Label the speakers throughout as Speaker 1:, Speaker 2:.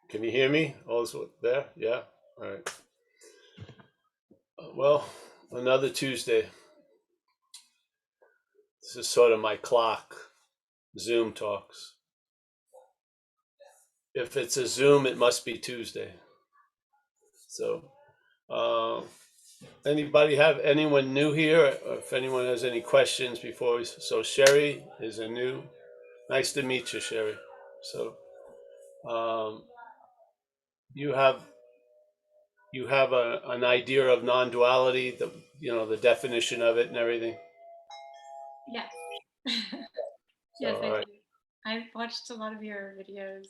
Speaker 1: Can you hear me? Also there? Yeah. All right. Well, another Tuesday. This is sort of my clock. Zoom talks. If it's a Zoom, it must be Tuesday. So, anyone new here? Or if anyone has any questions before we, so Sherry is a new. Nice to meet you, Sherry. So, you have an idea of non-duality, the definition of it and everything.
Speaker 2: Yes. Yes, I do. I've watched a lot of your videos.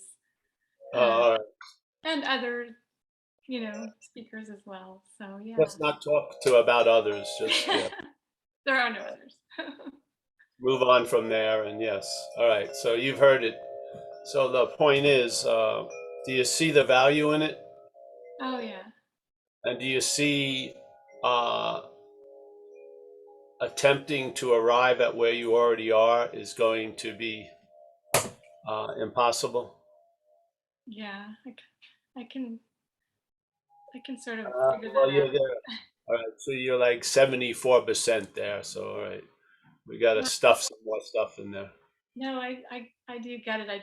Speaker 1: All right.
Speaker 2: And other, speakers as well. So yeah.
Speaker 1: Let's not talk about others. Just
Speaker 2: there are no others.
Speaker 1: Move on from there, and yes. All right. So you've heard it. So the point is, do you see the value in it?
Speaker 2: Oh yeah.
Speaker 1: And do you see attempting to arrive at where you already are is going to be impossible?
Speaker 2: Yeah, I can sort of figure
Speaker 1: well,
Speaker 2: that
Speaker 1: you're
Speaker 2: out.
Speaker 1: there. All right, so you're like 74% there. So all right, we got to stuff some more stuff in there.
Speaker 2: No, I do get it. I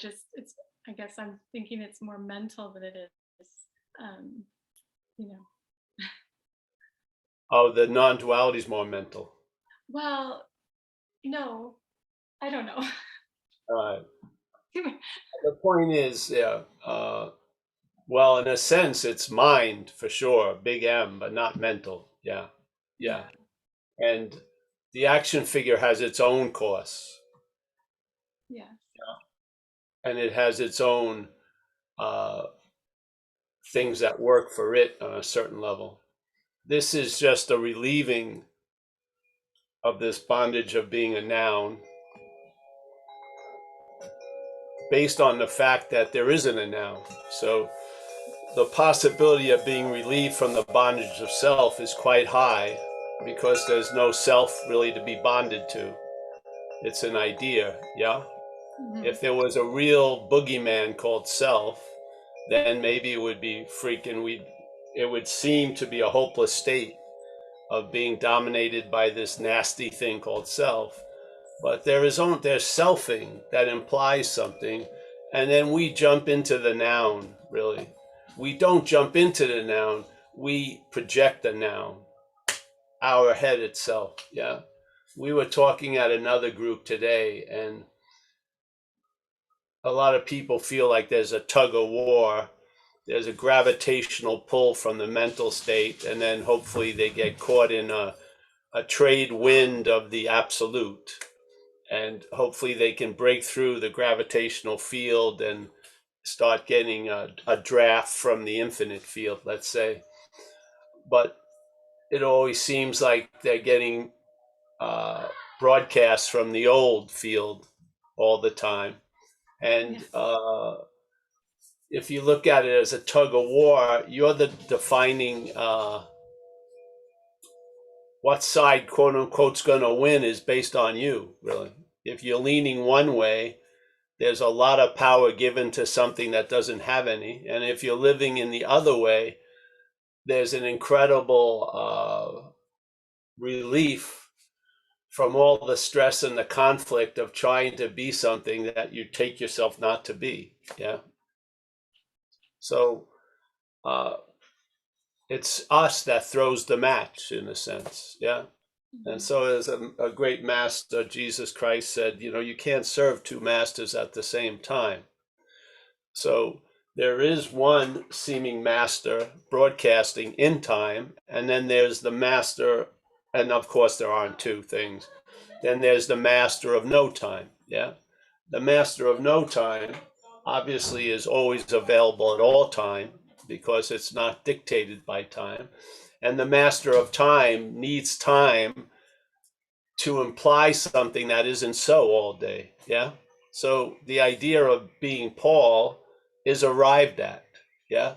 Speaker 2: guess I'm thinking it's more mental than it is,
Speaker 1: Oh, the non-duality is more mental.
Speaker 2: Well, no, I don't know.
Speaker 1: All right. The point is, well, in a sense, it's mind for sure, big M, but not mental. Yeah. And the action figure has its own course.
Speaker 2: Yeah.
Speaker 1: And it has its own things that work for it on a certain level. This is just a relieving of this bondage of being a noun based on the fact that there isn't a noun. So the possibility of being relieved from the bondage of self is quite high because there's no self really to be bonded to. It's an idea, yeah? Mm-hmm. If there was a real boogeyman called self, then maybe it would be freaking, it would seem to be a hopeless state of being dominated by this nasty thing called self. But there's selfing that implies something, and then we jump into the noun, really. We don't jump into the noun, we project the noun, our head itself, yeah? We were talking at another group today, and a lot of people feel like there's a tug of war. There's a gravitational pull from the mental state, and then hopefully they get caught in a trade wind of the absolute. And hopefully they can break through the gravitational field and start getting a draft from the infinite field, let's say. But it always seems like they're getting broadcasts from the old field all the time. And if you look at it as a tug of war, you're the defining what side, quote unquote, is going to win is based on you, really. If you're leaning one way, there's a lot of power given to something that doesn't have any. And if you're living in the other way, there's an incredible relief from all the stress and the conflict of trying to be something that you take yourself not to be. Yeah. So it's us that throws the match in a sense. Yeah. And so as a great master, Jesus Christ said, you can't serve two masters at the same time. So there is one seeming master broadcasting in time, and then there's the master, and of course there aren't two things. Then there's the master of no time, yeah? The master of no time obviously is always available at all time because it's not dictated by time. And the master of time needs time to imply something that isn't so all day, yeah? So the idea of being Paul is arrived at, yeah?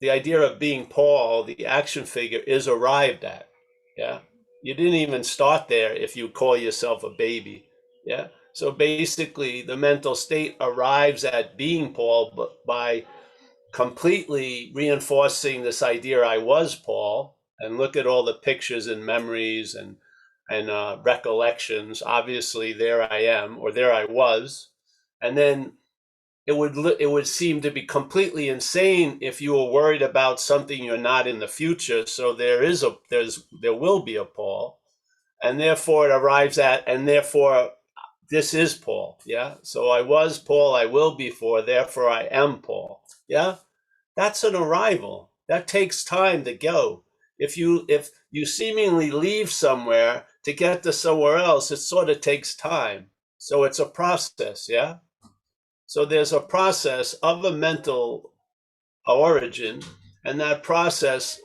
Speaker 1: The idea of being Paul, the action figure, is arrived at, yeah? You didn't even start there if you call yourself a baby. Yeah. So basically, the mental state arrives at being Paul by completely reinforcing this idea I was Paul. And look at all the pictures and memories and recollections. Obviously, there I am, or there I was. And then it would seem to be completely insane if you were worried about something you're not in the future. So there will be a Paul, and therefore it arrives at, and therefore this is Paul. Yeah. So I was Paul, I will be for, therefore I am Paul. Yeah. That's an arrival. That takes time to go. If you seemingly leave somewhere to get to somewhere else, it sort of takes time. So it's a process. Yeah. So there's a process of a mental origin, and that process,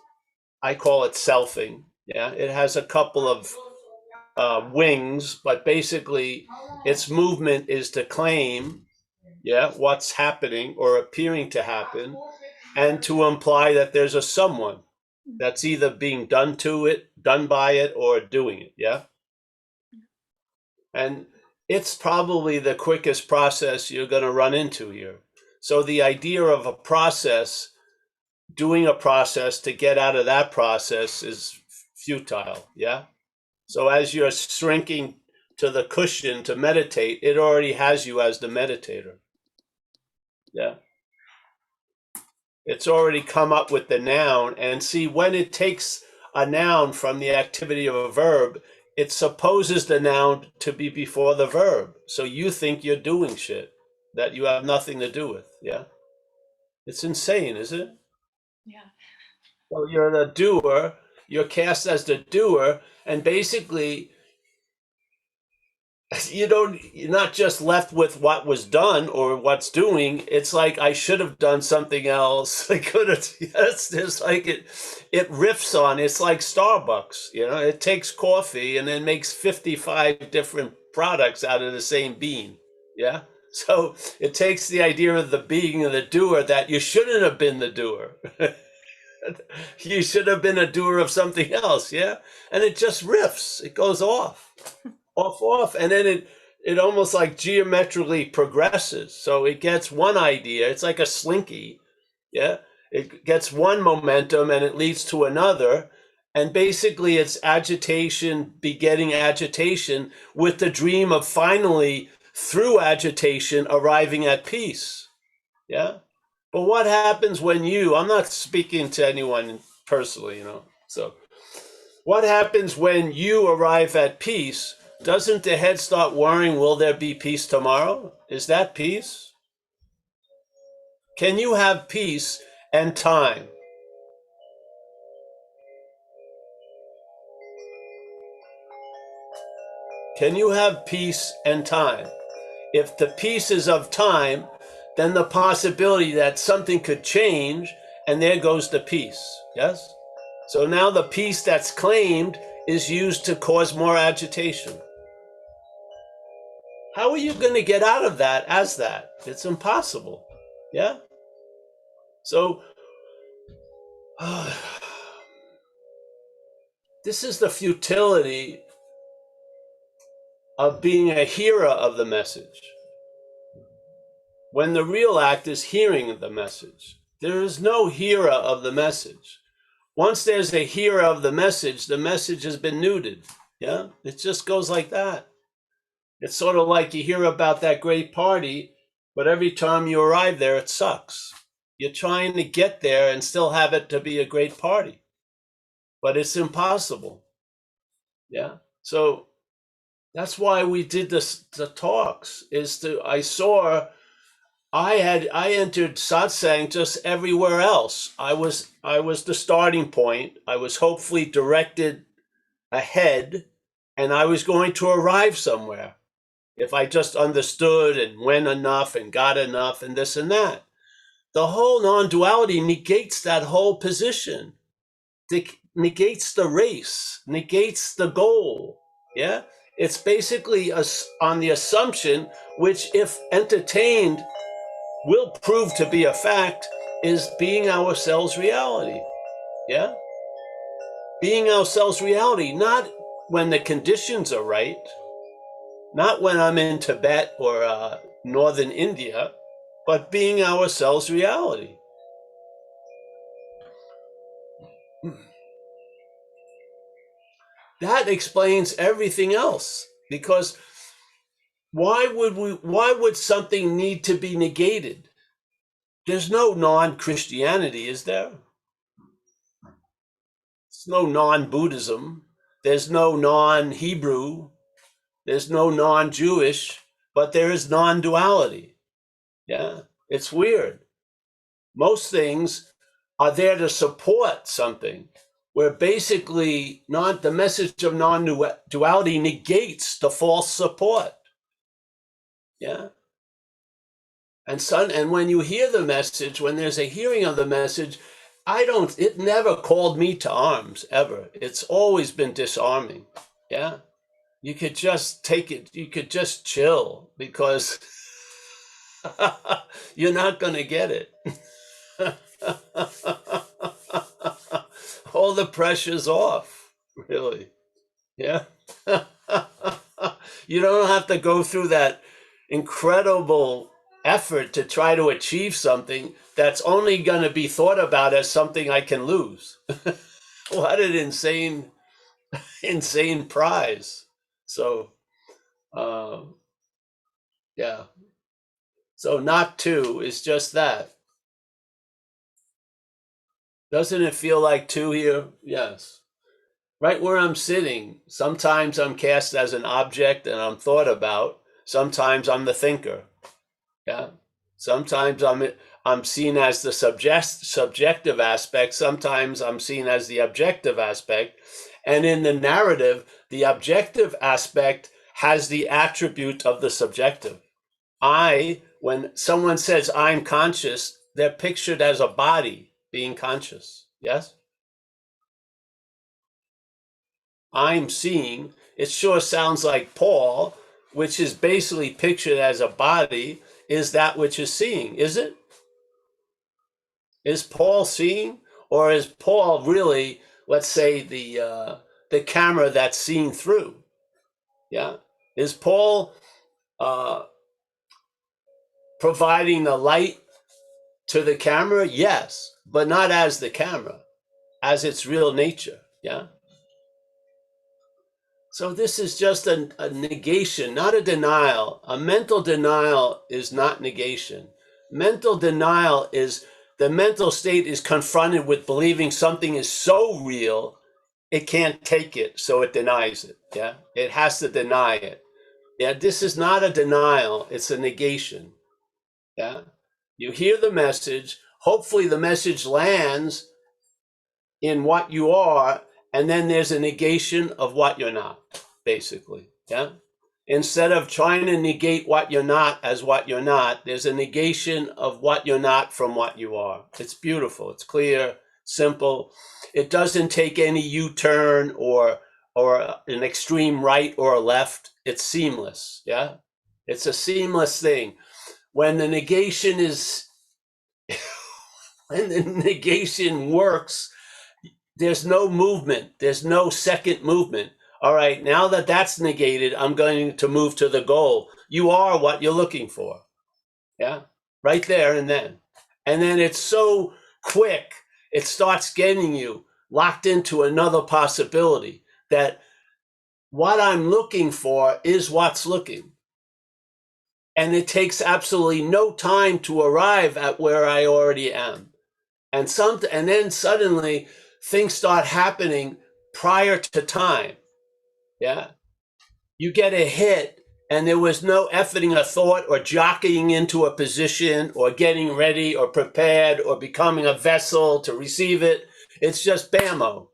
Speaker 1: I call it selfing. Yeah, it has a couple of wings, but basically its movement is to claim, yeah, what's happening or appearing to happen, and to imply that there's a someone that's either being done to it, done by it, or doing it. Yeah. And it's probably the quickest process you're going to run into here. So the idea of a process, doing a process to get out of that process is futile. Yeah. So as you're shrinking to the cushion to meditate, it already has you as the meditator. Yeah. It's already come up with the noun, and see, when it takes a noun from the activity of a verb, it supposes the noun to be before the verb. So you think you're doing shit that you have nothing to do with. Yeah. It's insane, isn't it?
Speaker 2: Yeah.
Speaker 1: So you're the doer, you're cast as the doer, and basically you're not just left with what was done or what's doing. It's like, I should have done something else. I could have. Yes, it's like it riffs on. It's like Starbucks. It takes coffee and then makes 55 different products out of the same bean. Yeah. So it takes the idea of the being of the doer, that you shouldn't have been the doer. You should have been a doer of something else. Yeah. And it just riffs. It goes off. Off, and then it almost like geometrically progresses. So it gets one idea. It's like a slinky. Yeah. It gets one momentum and it leads to another. And basically it's agitation begetting agitation, with the dream of finally, through agitation, arriving at peace. Yeah. But what happens when I'm not speaking to anyone personally, so what happens when you arrive at peace? Doesn't the head start worrying, will there be peace tomorrow? Is that peace? Can you have peace and time? Can you have peace and time? If the peace is of time, then the possibility that something could change, and there goes the peace. Yes? So now the peace that's claimed is used to cause more agitation. How are you going to get out of that as that? It's impossible. Yeah? So, this is the futility of being a hearer of the message, when the real act is hearing the message. There is no hearer of the message. Once there's a hearer of the message has been neutered. Yeah? It just goes like that. It's sort of like you hear about that great party, but every time you arrive there, it sucks. You're trying to get there and still have it to be a great party, but it's impossible. Yeah. So that's why we did the talks, I entered satsang just everywhere else. I was the starting point. I was hopefully directed ahead, and I was going to arrive somewhere if I just understood and went enough and got enough and this and that. The whole non-duality negates that whole position. It negates the race, negates the goal. Yeah? It's basically on the assumption, which if entertained will prove to be a fact, is being ourselves reality. Yeah? Being ourselves reality, not when the conditions are right, not when I'm in Tibet or northern India, but being ourselves reality. That explains everything else, because why would something need to be negated? There's no non-Christianity, is there? There's no non-Buddhism. There's no non-Hebrew. There's no non-Jewish, but there is non-duality. Yeah, it's weird. Most things are there to support something, where basically the message of non-duality negates the false support. Yeah. And when you hear the message, when there's a hearing of the message, it never called me to arms, ever. It's always been disarming. Yeah. You could just take it, you could just chill, because you're not going to get it. All the pressure's off, really. Yeah. You don't have to go through that incredible effort to try to achieve something that's only going to be thought about as something I can lose. What an insane prize. So, yeah. So not two is just that. Doesn't it feel like two here? Yes. Right where I'm sitting, sometimes I'm cast as an object and I'm thought about. Sometimes I'm the thinker. Yeah. Sometimes I'm seen as the subjective aspect. Sometimes I'm seen as the objective aspect. And in the narrative, the objective aspect has the attribute of the subjective. When someone says I'm conscious, they're pictured as a body being conscious. Yes? I'm seeing, it sure sounds like Paul, which is basically pictured as a body, is that which is seeing, is it? Is Paul seeing? Or is Paul really, let's say, the camera that's seeing through? Yeah. Is Paul providing the light to the camera? Yes, but not as the camera, as its real nature. Yeah. So this is just a negation, not a denial. A mental denial is not negation. Mental denial is the mental state is confronted with believing something is so real, it can't take it, so it denies it. Yeah, it has to deny it. Yeah, this is not a denial, it's a negation. Yeah, you hear the message, hopefully the message lands in what you are, and then there's a negation of what you're not, basically. Yeah. Instead of trying to negate what you're not as what you're not, there's a negation of what you're not from what you are. It's beautiful. It's clear, simple. It doesn't take any U-turn or an extreme right or a left. It's seamless. Yeah. It's a seamless thing. When the negation when the negation works, there's no movement. There's no second movement. All right, now that that's negated, I'm going to move to the goal. You are what you're looking for. Yeah, right there and then. And then it's so quick, it starts getting you locked into another possibility that what I'm looking for is what's looking. And it takes absolutely no time to arrive at where I already am. And then suddenly things start happening prior to time. Yeah. You get a hit and there was no efforting a thought or jockeying into a position or getting ready or prepared or becoming a vessel to receive it. It's just bammo.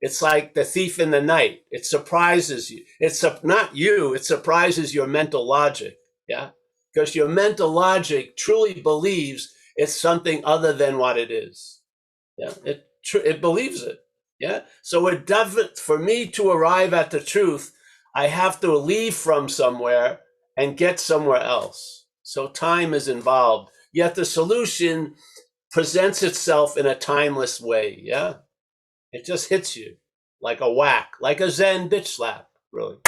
Speaker 1: It's like the thief in the night. It surprises you. It's not you. It surprises your mental logic. Yeah. Because your mental logic truly believes it's something other than what it is. Yeah. It believes it. Yeah. So it doesn't, for me to arrive at the truth, I have to leave from somewhere and get somewhere else. So time is involved. Yet the solution presents itself in a timeless way. Yeah. It just hits you. like a whack, like a Zen bitch slap, really.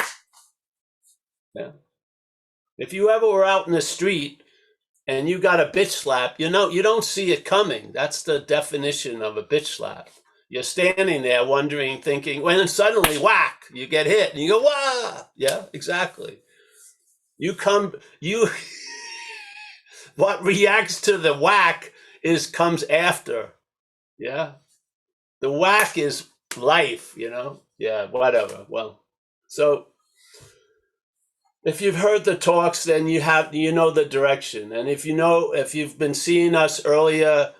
Speaker 1: Yeah. If you ever were out in the street and you got a bitch slap, you know, you don't see it coming. That's the definition of a bitch slap. You're standing there wondering, thinking, when suddenly, whack, you get hit and you go, wah. Yeah, exactly. What reacts to the whack comes after. Yeah. The whack is life, you know? Yeah, whatever. Well, so if you've heard the talks, then you know the direction. And if you've been seeing us earlier,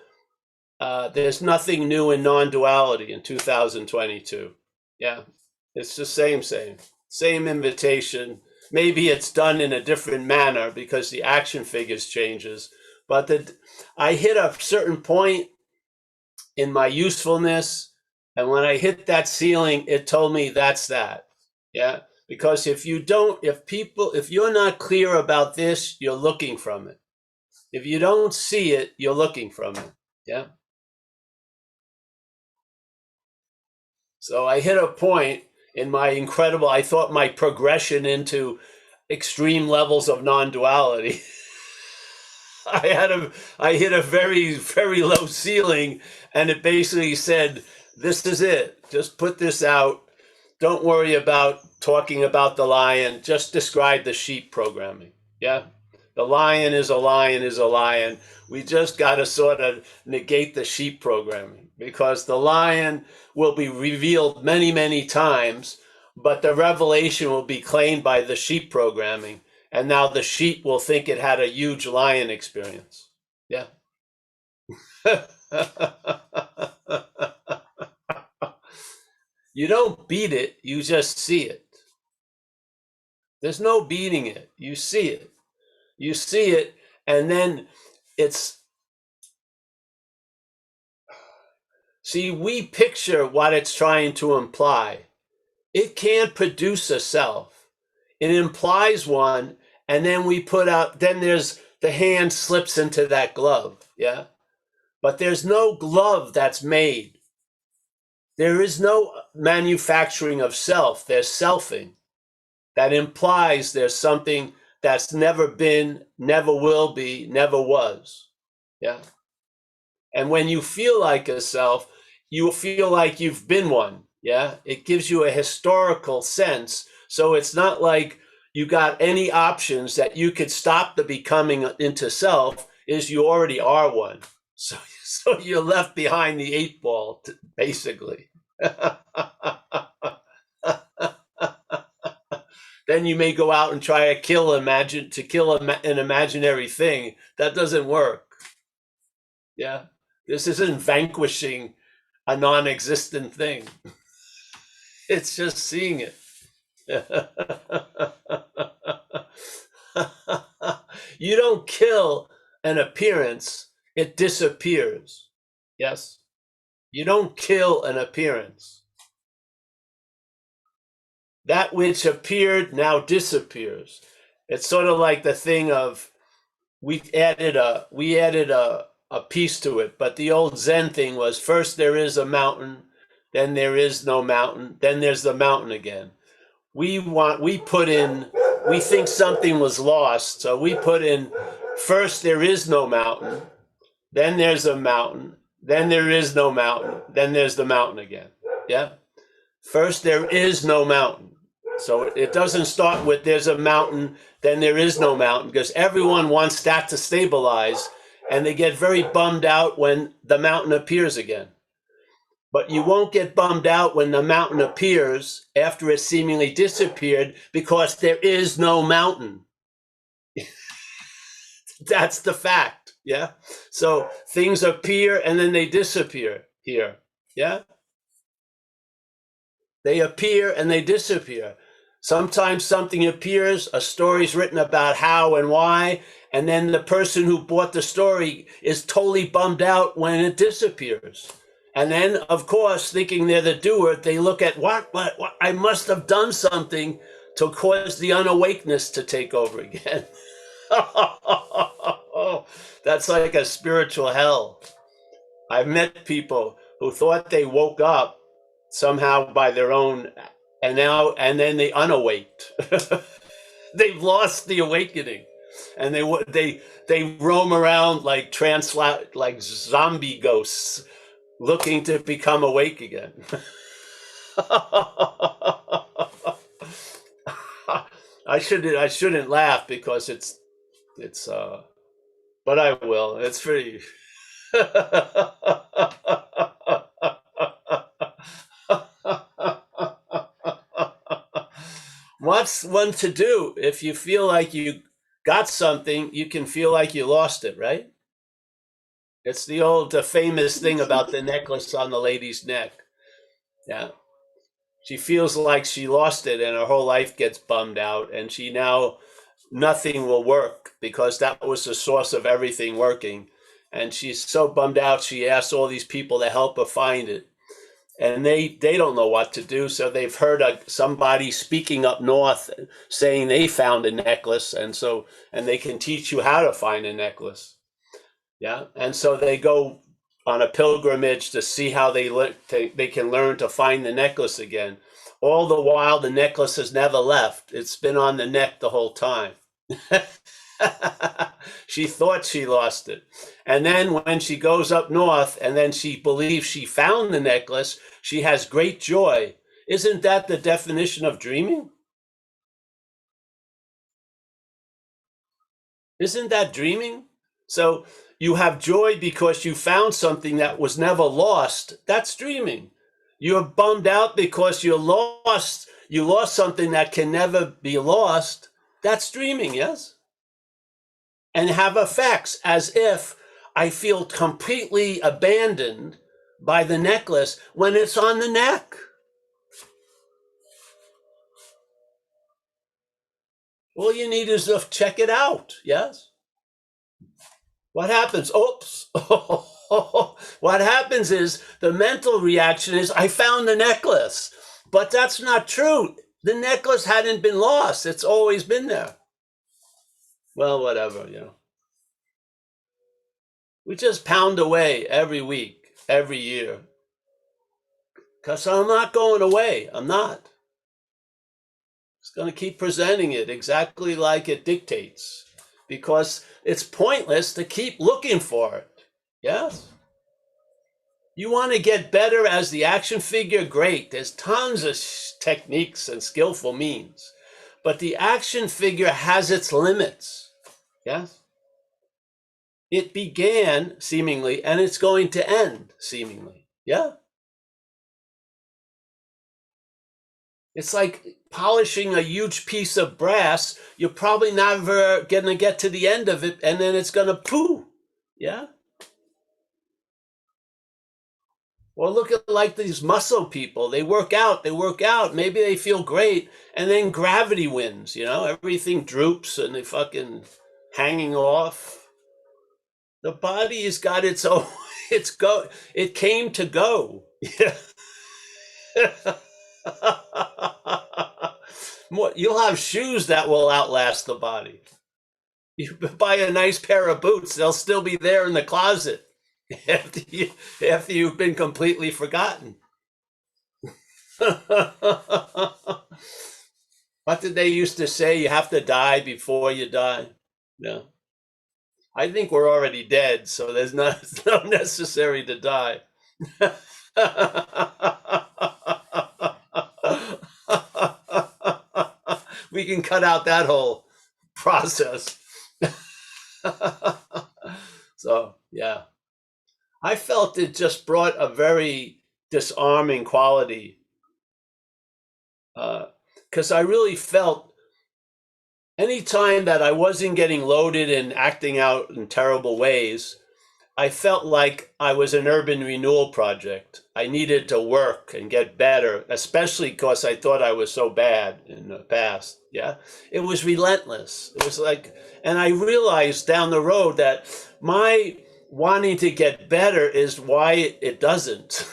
Speaker 1: there's nothing new in non-duality in 2022. Yeah, it's the same invitation. Maybe it's done in a different manner because the action figures changes. But I hit a certain point in my usefulness, and when I hit that ceiling, it told me that's that. Yeah, because if you're not clear about this, you're looking from it. If you don't see it, you're looking from it. Yeah. So I hit a point in I thought my progression into extreme levels of non-duality. I hit a very, very low ceiling, and it basically said, this is it. Just put this out. Don't worry about talking about the lion. Just describe the sheep programming. Yeah. The lion is a lion is a lion. We just got to sort of negate the sheep programming, because the lion will be revealed many, many times, but the revelation will be claimed by the sheep programming. And now the sheep will think it had a huge lion experience. Yeah. You don't beat it, you just see it. There's no beating it. You see it. You see it, and then we picture what it's trying to imply. It can't produce a self. It implies one, and then then there's the hand slips into that glove, yeah? But there's no glove that's made. There is no manufacturing of self. There's selfing. That implies there's something that's never been, never will be, never was. Yeah. And when you feel like a self, you feel like you've been one. Yeah. It gives you a historical sense. So it's not like you got any options that you could stop the becoming into self, is you already are one. So you're left behind the 8 ball, basically. Then you may go out and try to kill an imaginary thing. That doesn't work. Yeah. This isn't vanquishing a non-existent thing. It's just seeing it. You don't kill an appearance, it disappears. Yes? You don't kill an appearance. That which appeared now disappears. It's sort of like the thing of we added a piece to it, but the old Zen thing was, first there is a mountain, then there is no mountain, then there's the mountain again. We think something was lost, so we put in, first there is no mountain, then there's a mountain, then there is no mountain, then there's the mountain again. Yeah? First there is no mountain. So it doesn't start with there's a mountain, then there is no mountain, because everyone wants that to stabilize, and they get very bummed out when the mountain appears again. But you won't get bummed out when the mountain appears after it seemingly disappeared, because there is no mountain. That's the fact, yeah? So things appear and then they disappear here, yeah? They appear and they disappear. Sometimes something appears, a story's written about how and why, and then the person who bought the story is totally bummed out when it disappears. And then, of course, thinking they're the doer, they look at what I must have done something to cause the unawakeness to take over again. That's like a spiritual hell. I've met people who thought they woke up somehow by their own, and then they unawaked. They've lost the awakening, and they roam around like like zombie ghosts, looking to become awake again. I shouldn't laugh because it's but I will. It's pretty. What's one to do if you feel like you got something, you can feel like you lost it, right? It's the famous thing about the necklace on the lady's neck. Yeah. She feels like she lost it and her whole life gets bummed out, and she now, nothing will work because that was the source of everything working. And she's so bummed out, she asks all these people to help her find it. And they don't know what to do. So they've heard somebody speaking up north saying they found a necklace. And they can teach you how to find a necklace. Yeah. And so they go on a pilgrimage to see how they can learn to find the necklace again. All the while, the necklace has never left. It's been on the neck the whole time. She thought she lost it. And then when she goes up north and then she believes she found the necklace, she has great joy. Isn't that the definition of dreaming? Isn't that dreaming? So you have joy because you found something that was never lost. That's dreaming. You're bummed out because you lost something that can never be lost. That's dreaming, yes? And have effects as if I feel completely abandoned by the necklace when it's on the neck. All you need is to check it out, yes? What happens? Oops. What happens is the mental reaction is, I found the necklace. But that's not true. The necklace hadn't been lost. It's always been there. Well, whatever, We just pound away every week, every year. Because I'm not going away. I'm not. It's going to keep presenting it exactly like it dictates. Because it's pointless to keep looking for it. Yes? You want to get better as the action figure? Great. There's tons of techniques and skillful means. But the action figure has its limits. Yes? It began, seemingly, and it's going to end, seemingly. Yeah? It's like polishing a huge piece of brass. You're probably never going to get to the end of it, and then it's going to poo. Yeah? Or look at like these muscle people. They work out. Maybe they feel great, and then gravity wins, Everything droops, and they fucking hanging off. The body's got its own, it came to go. Yeah. You'll have shoes that will outlast the body. You buy a nice pair of boots, they'll still be there in the closet after you've been completely forgotten. What did they used to say? You have to die before you die. No. I think we're already dead, so there's no necessary to die. We can cut out that whole process. So, yeah. I felt it just brought a very disarming quality. Because I really felt anytime that I wasn't getting loaded and acting out in terrible ways, I felt like I was an urban renewal project. I needed to work and get better, especially because I thought I was so bad in the past. Yeah, it was relentless. It was like, and I realized down the road that my wanting to get better is why it doesn't.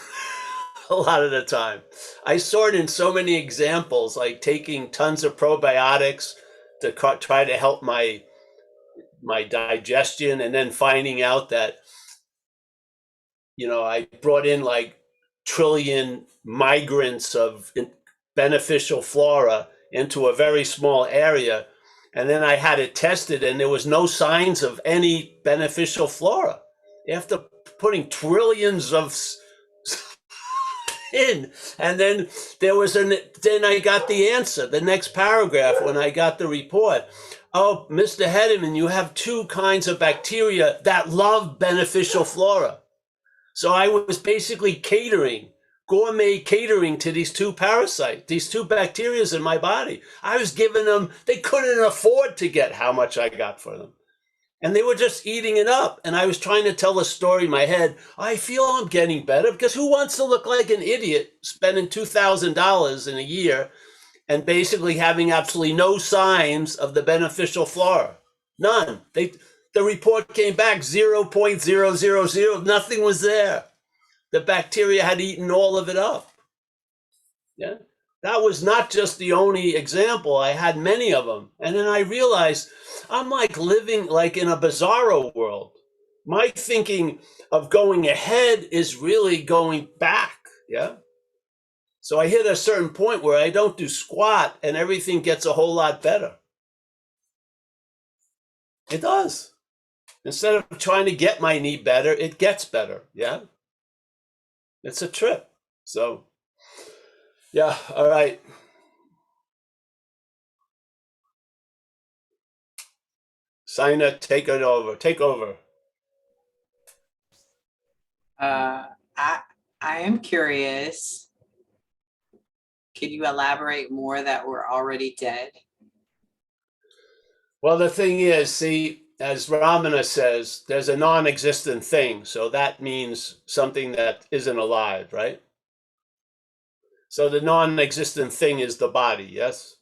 Speaker 1: A lot of the time. I saw it in so many examples, like taking tons of probiotics to try to help my digestion, and then finding out that I brought in like trillion migrants of beneficial flora into a very small area. And then I had it tested and there was no signs of any beneficial flora. After putting trillions of in, and then then I got the answer, the next paragraph when I got the report. Oh, Mr. Hedderman, you have two kinds of bacteria that love beneficial flora. So I was basically gourmet catering to these two parasites, these two bacteria in my body. I was giving them, they couldn't afford to get how much I got for them. And they were just eating it up. And I was trying to tell a story in my head. I feel I'm getting better, because who wants to look like an idiot spending $2,000 in a year and basically having absolutely no signs of the beneficial flora? None. The report came back 0.000. Nothing was there. The bacteria had eaten all of it up. Yeah. That was not just the only example. I had many of them. And then I realized I'm like living like in a bizarro world. My thinking of going ahead is really going back. Yeah. So I hit a certain point where I don't do squat and everything gets a whole lot better. It does. Instead of trying to get my knee better, it gets better. Yeah. It's a trip. So, yeah. All right. Sina, take it over. Take over.
Speaker 3: I am curious. Could you elaborate more that we're already dead?
Speaker 1: Well, the thing is, see, as Ramana says, there's a non-existent thing. So that means something that isn't alive, right? So the non-existent thing is the body, yes?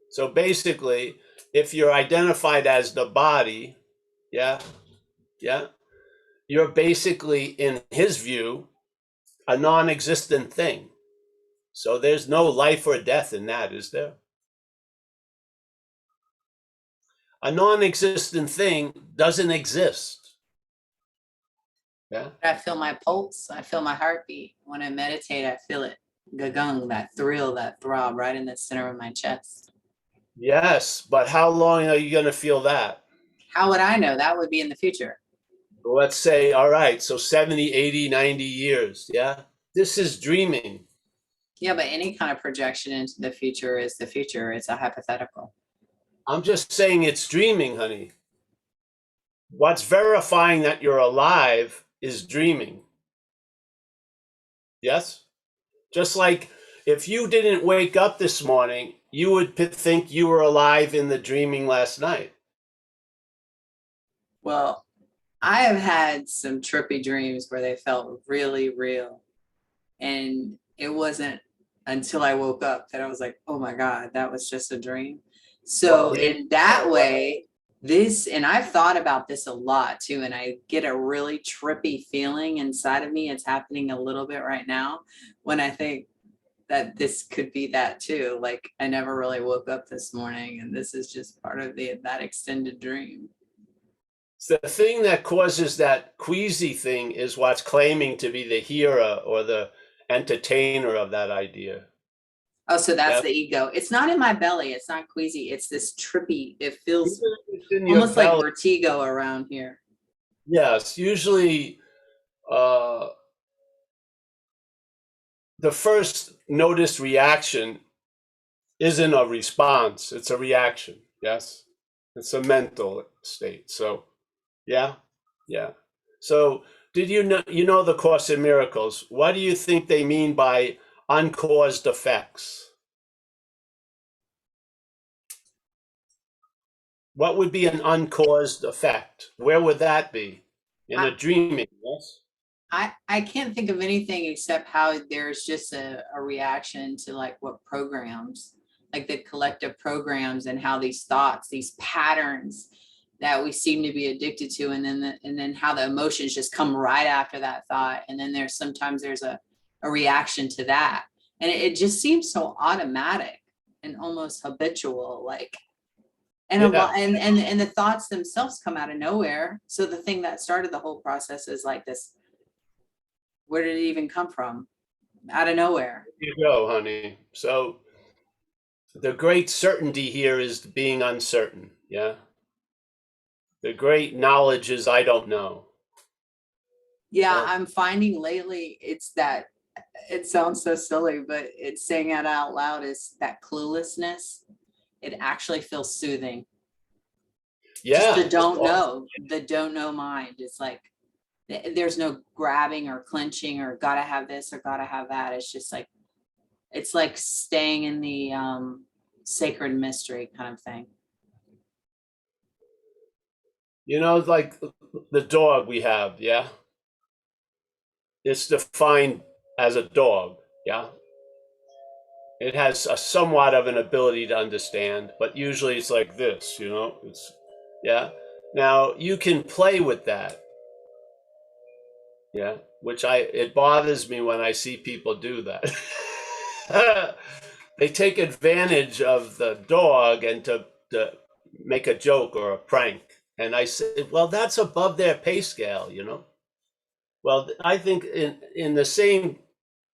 Speaker 1: So basically, if you're identified as the body, yeah, you're basically, in his view, a non-existent thing. So there's no life or death in that, is there? A non-existent thing doesn't exist. Yeah.
Speaker 3: I feel my pulse. I feel my heartbeat. When I meditate, I feel it. Gagung, that thrill, that throb right in the center of my chest.
Speaker 1: Yes, but how long are you going to feel that?
Speaker 3: How would I know? That would be in the future.
Speaker 1: Let's say, all right, so 70, 80, 90 years. Yeah. This is dreaming.
Speaker 3: Yeah, but any kind of projection into the future is the future. It's a hypothetical.
Speaker 1: I'm just saying it's dreaming, honey. What's verifying that you're alive is dreaming. Yes? Just like if you didn't wake up this morning, you would think you were alive in the dreaming last night.
Speaker 3: Well, I have had some trippy dreams where they felt really real. And it wasn't until I woke up that I was like, oh my God, that was just a dream. So in that way, and I've thought about this a lot too, and I get a really trippy feeling inside of me. It's happening a little bit right now when I think that this could be that too. Like I never really woke up this morning and this is just part of that extended dream.
Speaker 1: So the thing that causes that queasy thing is what's claiming to be the hearer or the entertainer of that idea.
Speaker 3: Oh, so that's the ego. It's not in my belly. It's not queasy. It's this trippy. It feels almost like vertigo around here.
Speaker 1: Yes, usually the first noticed reaction isn't a response. It's a reaction. Yes, it's a mental state. So, yeah. So, did you know the Course in Miracles? What do you think they mean by uncaused effects? What would be an uncaused effect? Where would that be? In a dreaming, yes?
Speaker 3: I can't think of anything except how there's just a reaction to like what programs, like the collective programs and how these thoughts, these patterns that we seem to be addicted to, and then how the emotions just come right after that thought. And then sometimes there's a reaction to that. And it just seems so automatic and almost habitual, like, and and the thoughts themselves come out of nowhere. So the thing that started the whole process is like this Where did it even come from? Out of nowhere.
Speaker 1: There you go, honey. So the great certainty here is being uncertain. Yeah. The great knowledge is I don't know.
Speaker 3: Yeah, I'm finding lately it's that, it sounds so silly, but it's saying it out loud, is that cluelessness. It actually feels soothing.
Speaker 1: Yeah.
Speaker 3: Just the don't know mind. It's like, there's no grabbing or clenching or gotta have this or gotta have that. It's just like, it's like staying in the sacred mystery kind of thing.
Speaker 1: You know, like the dog we have, yeah? It's defined as a dog, yeah? It has a somewhat of an ability to understand, but usually it's like this, you know? It's, yeah? Now, you can play with that, yeah? Which it bothers me when I see people do that. They take advantage of the dog and to make a joke or a prank. And I said, well, that's above their pay scale, you know? Well, I think in the same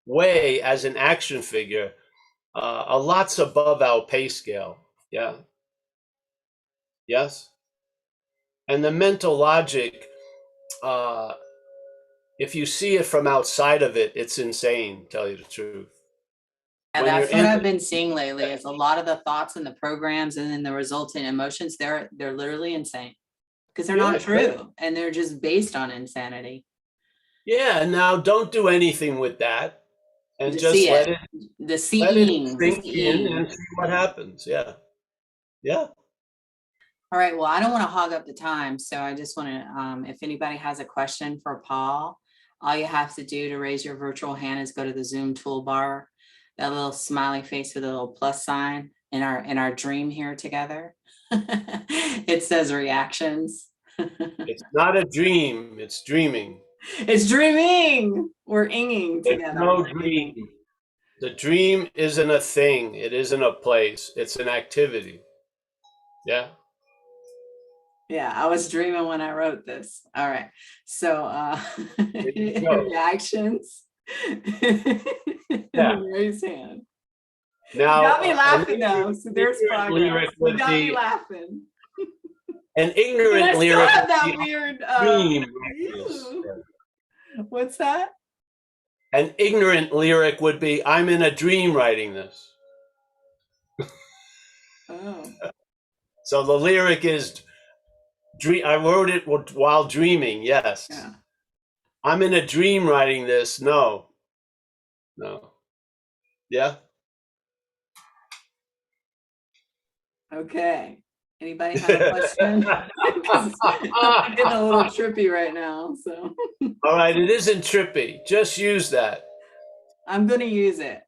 Speaker 1: way as an action figure, a lot's above our pay scale. Yeah. Yes. And the mental logic, if you see it from outside of it, it's insane, tell you the truth.
Speaker 3: Yeah, that's what I've been seeing lately, is a lot of the thoughts and the programs and then the resulting emotions, they're literally insane. Because they're not true, and they're just based on insanity.
Speaker 1: Yeah, and now don't do anything with that, and just let it sink in and see what happens. Yeah, yeah.
Speaker 3: All right. Well, I don't want to hog up the time, so I just want to, if anybody has a question for Paul, all you have to do to raise your virtual hand is go to the Zoom toolbar, that little smiley face with a little plus sign in our dream here together. It says reactions.
Speaker 1: It's not a dream, it's dreaming.
Speaker 3: It's dreaming. We're inging together.
Speaker 1: It's no dream. The dream isn't a thing. It isn't a place. It's an activity. Yeah.
Speaker 3: Yeah, I was dreaming when I wrote this. All right. So reactions.
Speaker 1: Yeah.
Speaker 3: Raise hand.
Speaker 1: Now,
Speaker 3: you got me laughing though. So there's progress. You got me laughing.
Speaker 1: An ignorant lyric.
Speaker 3: Have that weird
Speaker 1: dream.
Speaker 3: What's that?
Speaker 1: An ignorant lyric would be, I'm in a dream writing this.
Speaker 3: Oh.
Speaker 1: So the lyric is, I wrote it while dreaming, yes.
Speaker 3: Yeah.
Speaker 1: I'm in a dream writing this, no. Yeah?
Speaker 3: Okay. Anybody have a question? I'm getting a little trippy right now. So.
Speaker 1: All right, it isn't trippy. Just use that.
Speaker 3: I'm going to use it.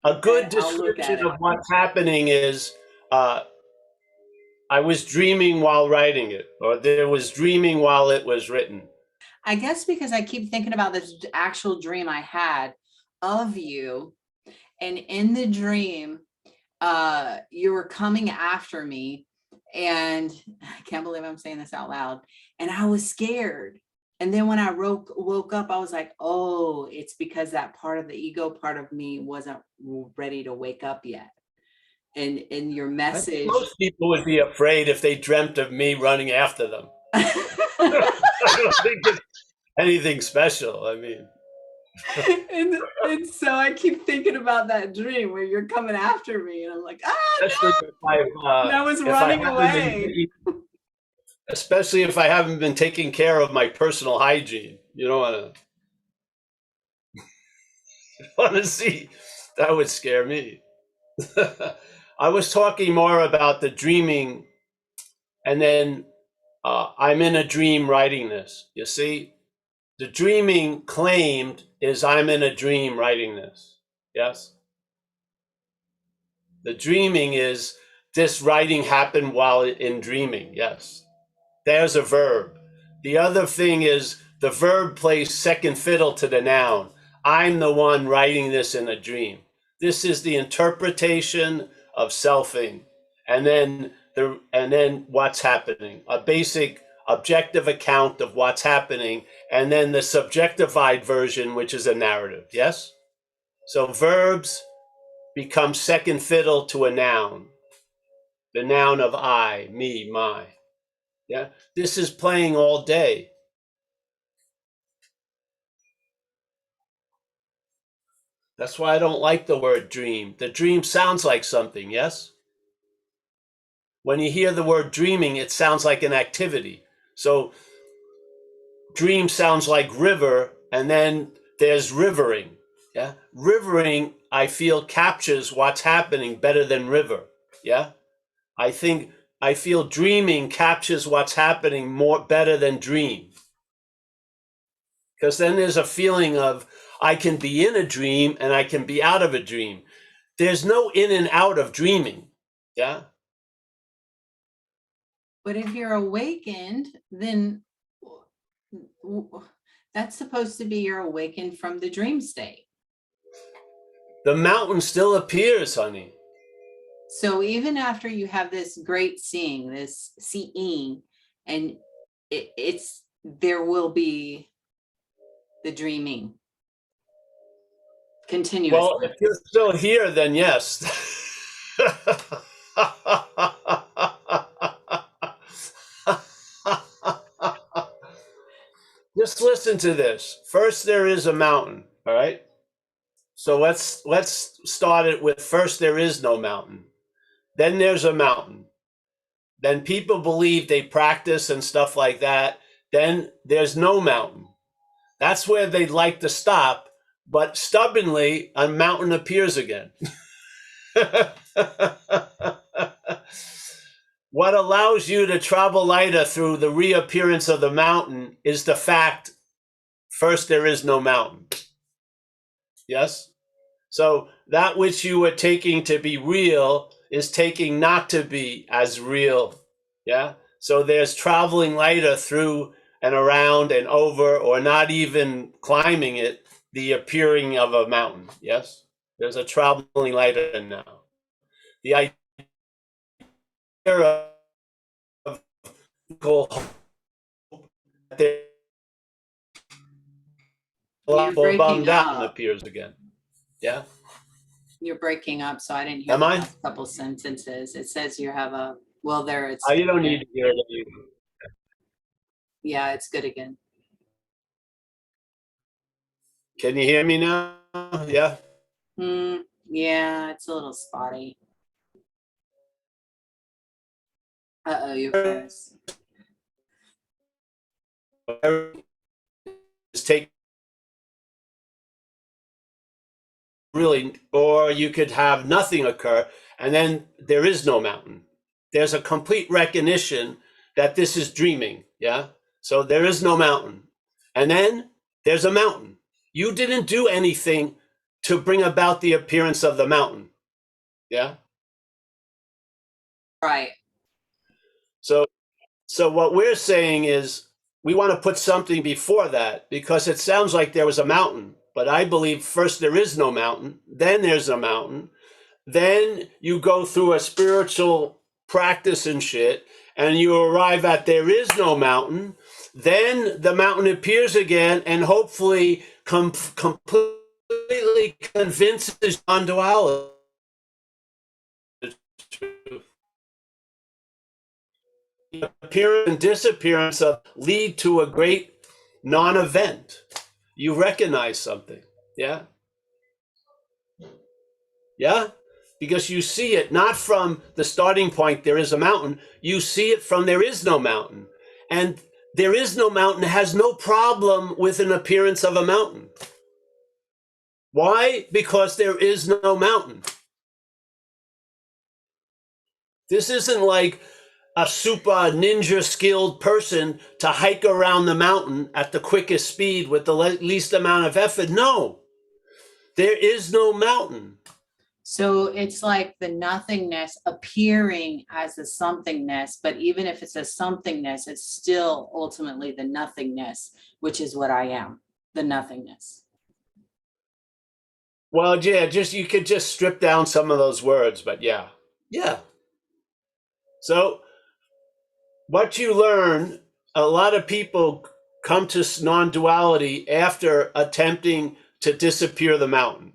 Speaker 1: A good description of what's happening is, I was dreaming while writing it, or there was dreaming while it was written.
Speaker 3: I guess because I keep thinking about this actual dream I had of you, and in the dream, you were coming after me, and I can't believe I'm saying this out loud, and I was scared. And then when I woke up, I was like, oh, it's because that part of the ego part of me wasn't ready to wake up yet. And your message.
Speaker 1: Most people would be afraid if they dreamt of me running after them. I don't think it's anything special. I mean.
Speaker 3: and so I keep thinking about that dream where you're coming after me, and I'm like,
Speaker 1: especially
Speaker 3: and I was running away.
Speaker 1: Especially if I haven't been taking care of my personal hygiene. You don't want to see. That would scare me. I was talking more about the dreaming, and then I'm in a dream writing this. You see, the dreaming claimed is I'm in a dream writing this. Yes? The dreaming is this writing happened while in dreaming. Yes. There's a verb. The other thing is the verb plays second fiddle to the noun. I'm the one writing this in a dream. This is the interpretation of selfing, and then what's happening. A basic objective account of what's happening, and then the subjectified version, which is a narrative. Yes? So verbs become second fiddle to a noun. The noun of I, me, my. Yeah? This is playing all day. That's why I don't like the word dream. The dream sounds like something, yes? When you hear the word dreaming, it sounds like an activity. So dream sounds like river, and then there's rivering. Yeah, rivering, I feel, captures what's happening better than river. Yeah, I feel dreaming captures what's happening more better than dream. Because then there's a feeling of I can be in a dream and I can be out of a dream. There's no in and out of dreaming. Yeah.
Speaker 3: But if you're awakened, then that's supposed to be you're awakened from the dream state.
Speaker 1: The mountain still appears, honey.
Speaker 3: So even after you have this great seeing, this seeing, and it's there will be the dreaming continuously.
Speaker 1: Well, if you're still here, then yes. Just listen to this. First, there is a mountain. All right. So let's start it with first there is no mountain. Then there's a mountain. Then people believe they practice and stuff like that. Then there's no mountain. That's where they'd like to stop, but stubbornly a mountain appears again. What allows you to travel lighter through the reappearance of the mountain is the fact, first there is no mountain. Yes? So that which you were taking to be real is taking not to be as real. Yeah? So there's traveling lighter through and around and over, or not even climbing it, the appearing of a mountain. Yes? There's a traveling lighter now. The idea of bummed out and appears again. Yeah?
Speaker 3: You're breaking up, so I didn't hear
Speaker 1: Am
Speaker 3: the
Speaker 1: I?
Speaker 3: last couple sentences. It says you have a, well, there it's.
Speaker 1: Oh, you don't need to hear it either.
Speaker 3: Yeah, it's good again.
Speaker 1: Can you hear me now? Yeah?
Speaker 3: Yeah, it's a little spotty. Uh-oh, you froze.
Speaker 1: Take really, or you could have nothing occur, and then there is no mountain. There's a complete recognition that this is dreaming. Yeah? So there is no mountain. And then there's a mountain. You didn't do anything to bring about the appearance of the mountain. Yeah?
Speaker 3: Right.
Speaker 1: So what we're saying is we want to put something before that, because it sounds like there was a mountain, but I believe first there is no mountain, then there's a mountain, then you go through a spiritual practice and shit, and you arrive at there is no mountain, then the mountain appears again and hopefully completely convinces non-duality. The appearance and disappearance of lead to a great non-event. You recognize something. Yeah? Yeah? Because you see it not from the starting point, there is a mountain. You see it from there is no mountain. And there is no mountain has no problem with an appearance of a mountain. Why? Because there is no mountain. This isn't like a super ninja skilled person to hike around the mountain at the quickest speed with the least amount of effort. No, there is no mountain.
Speaker 3: So it's like the nothingness appearing as a somethingness, but even if it's a somethingness, it's still ultimately the nothingness, which is what I am, the nothingness.
Speaker 1: Well, yeah, you could just strip down some of those words, but yeah. Yeah. So what you learn a lot of people come to non-duality after attempting to disappear the mountain.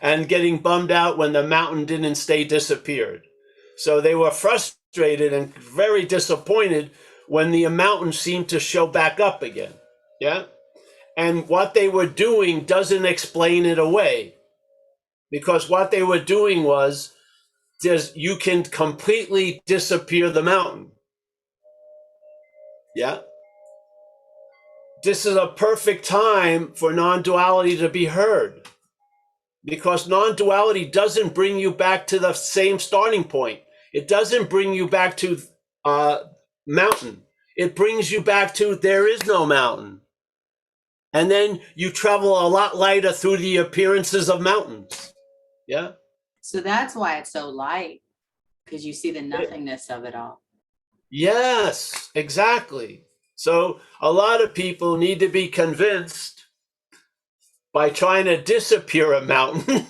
Speaker 1: And getting bummed out when the mountain didn't stay disappeared. So they were frustrated and very disappointed when the mountain seemed to show back up again. Yeah. And what they were doing doesn't explain it away, because what they were doing was you can completely disappear the mountain. Yeah. This is a perfect time for non-duality to be heard, because non-duality doesn't bring you back to the same starting point. It doesn't bring you back to mountain. It brings you back to there is no mountain. And then you travel a lot lighter through the appearances of mountains. Yeah.
Speaker 3: So that's why it's so light, because you see the nothingness of it all.
Speaker 1: Yes, exactly. So a lot of people need to be convinced by trying to disappear a mountain.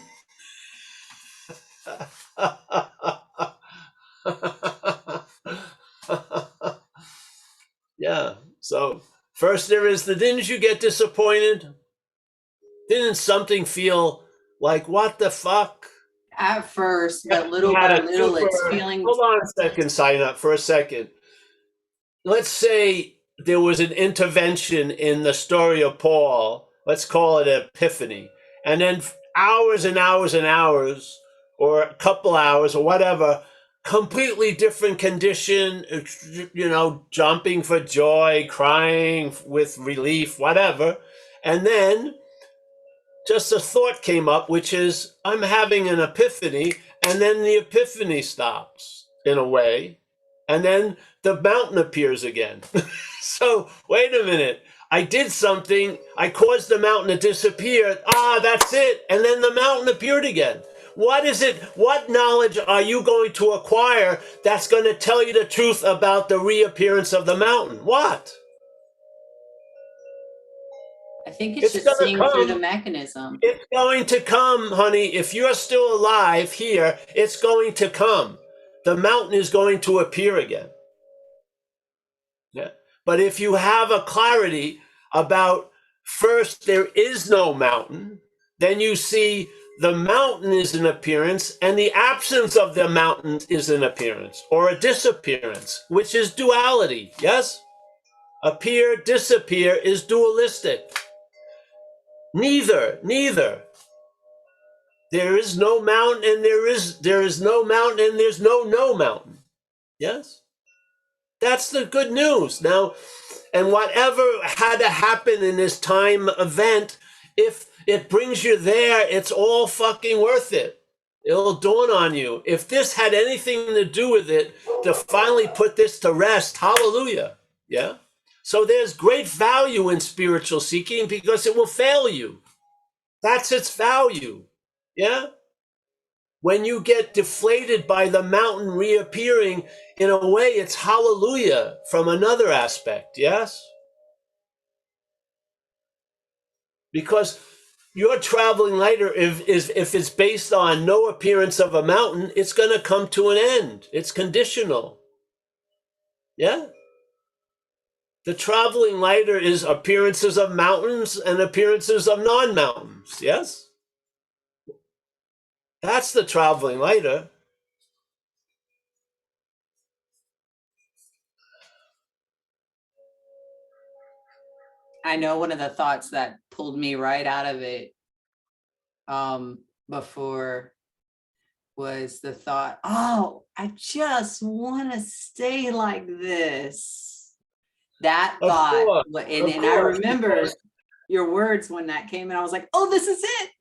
Speaker 1: Yeah. So first there is didn't you get disappointed? Didn't something feel like, what the fuck?
Speaker 3: At first, but little by little, it's feeling.
Speaker 1: Hold on a second, sign up for a second. Let's say there was an intervention in the story of Paul. Let's call it an epiphany. And then hours and hours and hours, or a couple hours or whatever, completely different condition, jumping for joy, crying with relief, whatever. And then just a thought came up, which is, I'm having an epiphany, and then the epiphany stops in a way, and then the mountain appears again. So wait a minute, I did something, I caused the mountain to disappear, that's it, and then the mountain appeared again. What is it? What knowledge are you going to acquire that's going to tell you the truth about the reappearance of the mountain? What?
Speaker 3: I think it's just seeing through the mechanism.
Speaker 1: It's going to come, honey. If you're still alive here, it's going to come. The mountain is going to appear again. Yeah. But if you have a clarity about, first, there is no mountain, then you see the mountain is an appearance and the absence of the mountain is an appearance or a disappearance, which is duality. Yes? Appear, disappear is dualistic. Neither. There is no mountain and there is no mountain and there's no mountain. Yes? That's the good news. Now, and whatever had to happen in this time event, if it brings you there, it's all fucking worth it. It'll dawn on you. If this had anything to do with it, to finally put this to rest, hallelujah. Yeah? So there's great value in spiritual seeking because it will fail you. That's its value. Yeah? When you get deflated by the mountain reappearing, in a way, it's hallelujah from another aspect. Yes? Because your traveling lighter, if it's based on no appearance of a mountain, it's going to come to an end. It's conditional. Yeah? The traveling lighter is appearances of mountains and appearances of non-mountains. Yes? That's the traveling lighter.
Speaker 3: I know one of the thoughts that pulled me right out of it before was the thought, I just want to stay like this. That thought, and I remember your words when that came, and I was like, this is it.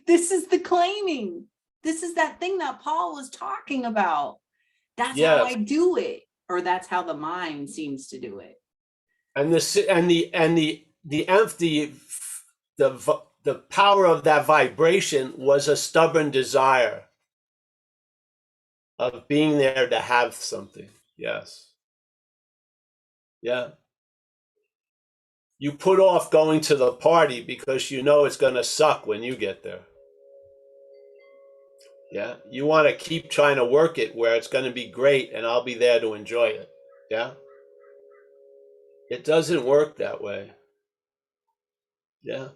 Speaker 3: This is the claiming. This is that thing that Paul was talking about. That's how I do it, or that's how the mind seems to do it.
Speaker 1: And the power of that vibration was a stubborn desire of being there to have something. Yes. Yeah. You put off going to the party because you know it's going to suck when you get there. Yeah. You want to keep trying to work it where it's going to be great and I'll be there to enjoy it. Yeah. It doesn't work that way. Yeah.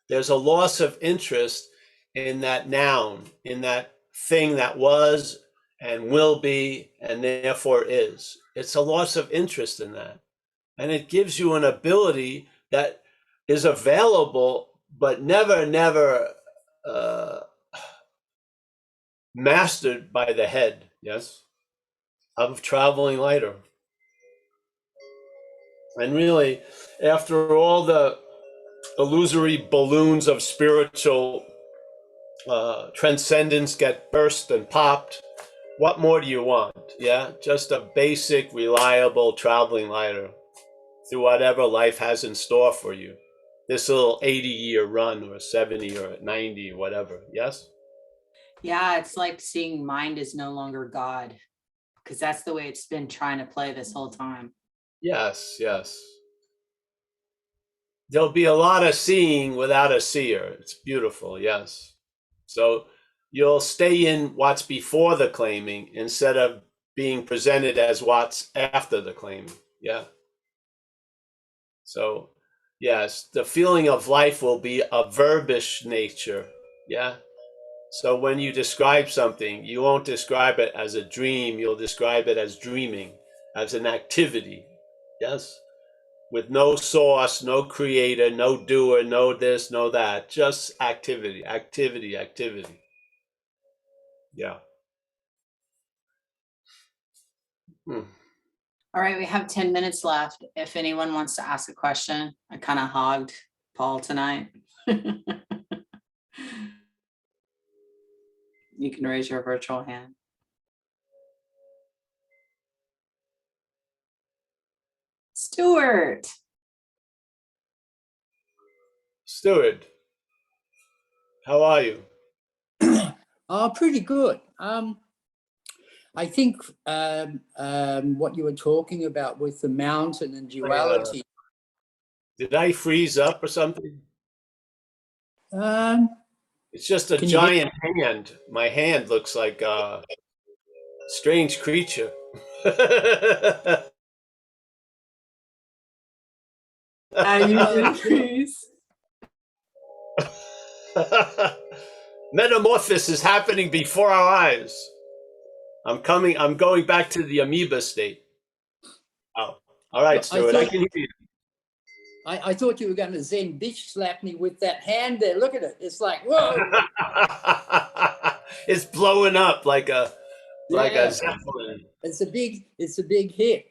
Speaker 1: There's a loss of interest in that noun, in that thing that was and will be and therefore is. It's a loss of interest in that. And it gives you an ability that is available, but never mastered by the head, yes, of traveling lighter. And really, after all the illusory balloons of spiritual transcendence get burst and popped, what more do you want? Yeah, just a basic, reliable traveling lighter through whatever life has in store for you. This little 80-year run or 70 or 90, whatever. Yes?
Speaker 3: Yeah, it's like seeing mind is no longer God, because that's the way it's been trying to play this whole time.
Speaker 1: Yes, yes. There'll be a lot of seeing without a seer. It's beautiful, yes. So you'll stay in what's before the claiming instead of being presented as what's after the claiming. Yeah. So, yes, the feeling of life will be a verbish nature. Yeah. So when you describe something, you won't describe it as a dream. You'll describe it as dreaming, as an activity. Yes. With no source, no creator, no doer, no this, no that. Just activity, activity, activity. Yeah.
Speaker 3: All right, we have 10 minutes left. If anyone wants to ask a question, I kind of hogged Paul tonight. You can raise your virtual hand. Stuart.
Speaker 4: Stuart,
Speaker 1: How are you?
Speaker 4: Pretty good. I think what you were talking about with the mountain and duality.
Speaker 1: Did I freeze up or something? It's just a
Speaker 4: Can you
Speaker 1: giant hand. My hand looks like a strange creature. Metamorphosis is happening before our eyes. I'm going back to the amoeba state. Oh, all right, Stuart, I can hear you.
Speaker 4: I thought you were going to Zen bitch slap me with that hand there. Look at it. It's like, whoa.
Speaker 1: It's blowing up like a zeppelin.
Speaker 4: It's a big hit.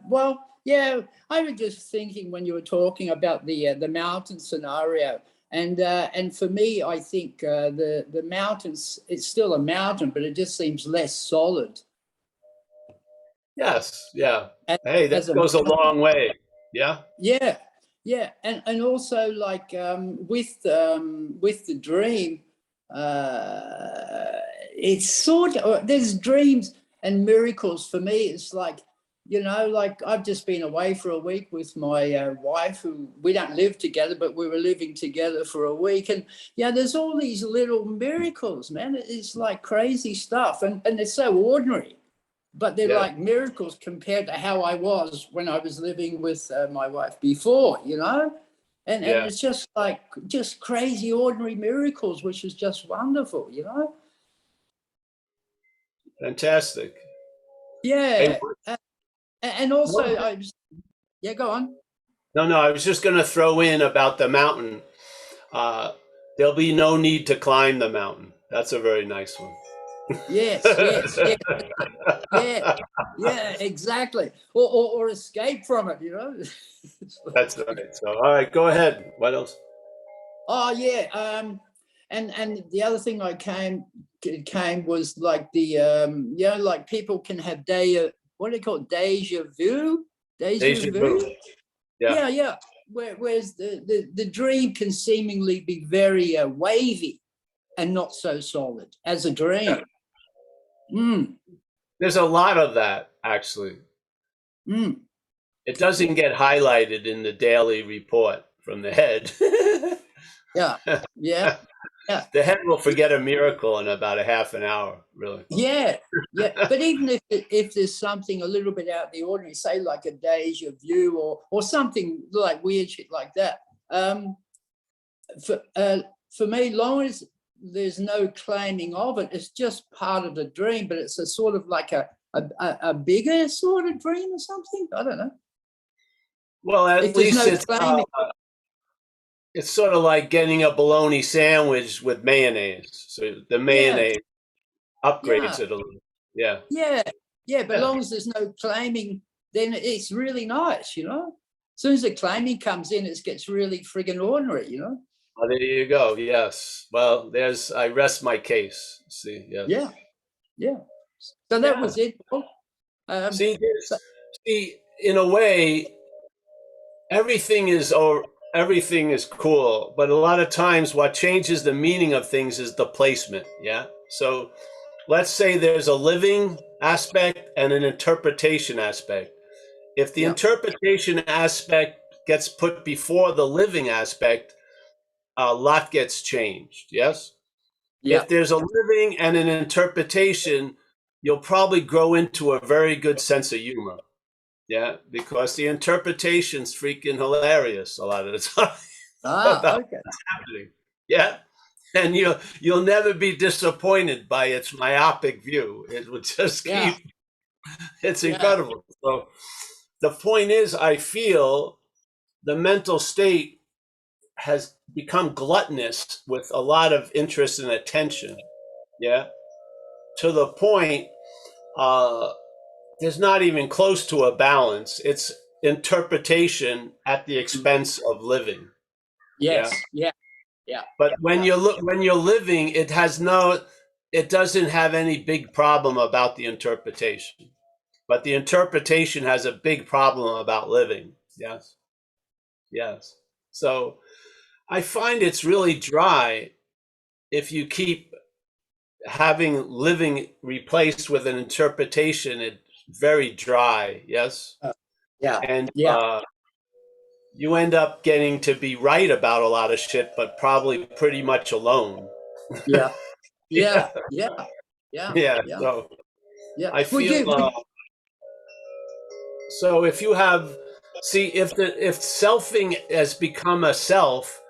Speaker 4: Well, yeah, I was just thinking when you were talking about the mountain scenario, and for me, I think the mountains, it's still a mountain, but it just seems less solid.
Speaker 1: Yes, yeah. Hey, that goes a long way. Yeah.
Speaker 4: Yeah, yeah, and also like with the dream, it's sort of, there's dreams and miracles for me. It's like, you know, like I've just been away for a week with my wife, who we don't live together, but we were living together for a week. And yeah, there's all these little miracles, man. It's like crazy stuff. And they're so ordinary, but they're like miracles compared to how I was when I was living with my wife before, you know? And it's just like, just crazy ordinary miracles, which is just wonderful, you know?
Speaker 1: Fantastic.
Speaker 4: Yeah. And also, go on.
Speaker 1: No, I was just going to throw in about the mountain. There'll be no need to climb the mountain. That's a very nice one.
Speaker 4: Yes. Yeah, exactly. Or escape from it, you know?
Speaker 1: That's right. So, all right, go ahead. What else?
Speaker 4: Oh, yeah. And the other thing I came was like the, you know, like people can have what do they call it? Deja vu? Deja vu? Yeah. Whereas the dream can seemingly be very wavy and not so solid as a dream.
Speaker 1: There's a lot of that, actually. It doesn't get highlighted in the daily report from the head.
Speaker 4: Yeah. Yeah.
Speaker 1: The head will forget a miracle in about a half an hour, really.
Speaker 4: Yeah, yeah. But even if there's something a little bit out of the ordinary, say like a deja vu or something like weird shit like that, for me, long as there's no claiming of it, it's just part of the dream, but it's a sort of like a bigger sort of dream or something. I don't know.
Speaker 1: Well, at least it's sort of like getting a bologna sandwich with mayonnaise. So the mayonnaise upgrades it a little. Yeah.
Speaker 4: Yeah. But as long as there's no claiming, then it's really nice, you know. As soon as the claiming comes in, it gets really friggin' ordinary, you know.
Speaker 1: Oh, there you go. Yes. Well, I rest my case. See. Yes.
Speaker 4: Yeah. So that was it.
Speaker 1: See, in a way, everything is cool, but a lot of times what changes the meaning of things is the placement. Yeah. So let's say there's a living aspect and an interpretation aspect. If the interpretation aspect gets put before the living aspect, a lot gets changed. Yes.
Speaker 4: Yeah.
Speaker 1: If there's a living and an interpretation, you'll probably grow into a very good sense of humor. Yeah, because the interpretation's freaking hilarious a lot of the time. About
Speaker 4: Okay.
Speaker 1: what's happening. Yeah. And you'll never be disappointed by its myopic view. It will just keep it's incredible. So the point is, I feel the mental state has become gluttonous with a lot of interest and attention. Yeah. To the point there's not even close to a balance. It's interpretation at the expense of living.
Speaker 4: Yes. Yeah.
Speaker 1: But when you're living, it doesn't have any big problem about the interpretation. But the interpretation has a big problem about living. Yes. So I find it's really dry if you keep having living replaced with an interpretation. It's very dry. Yes. And you end up getting to be right about a lot of shit, but probably pretty much alone.
Speaker 4: Yeah.
Speaker 1: So I feel so if you have if selfing has become a self,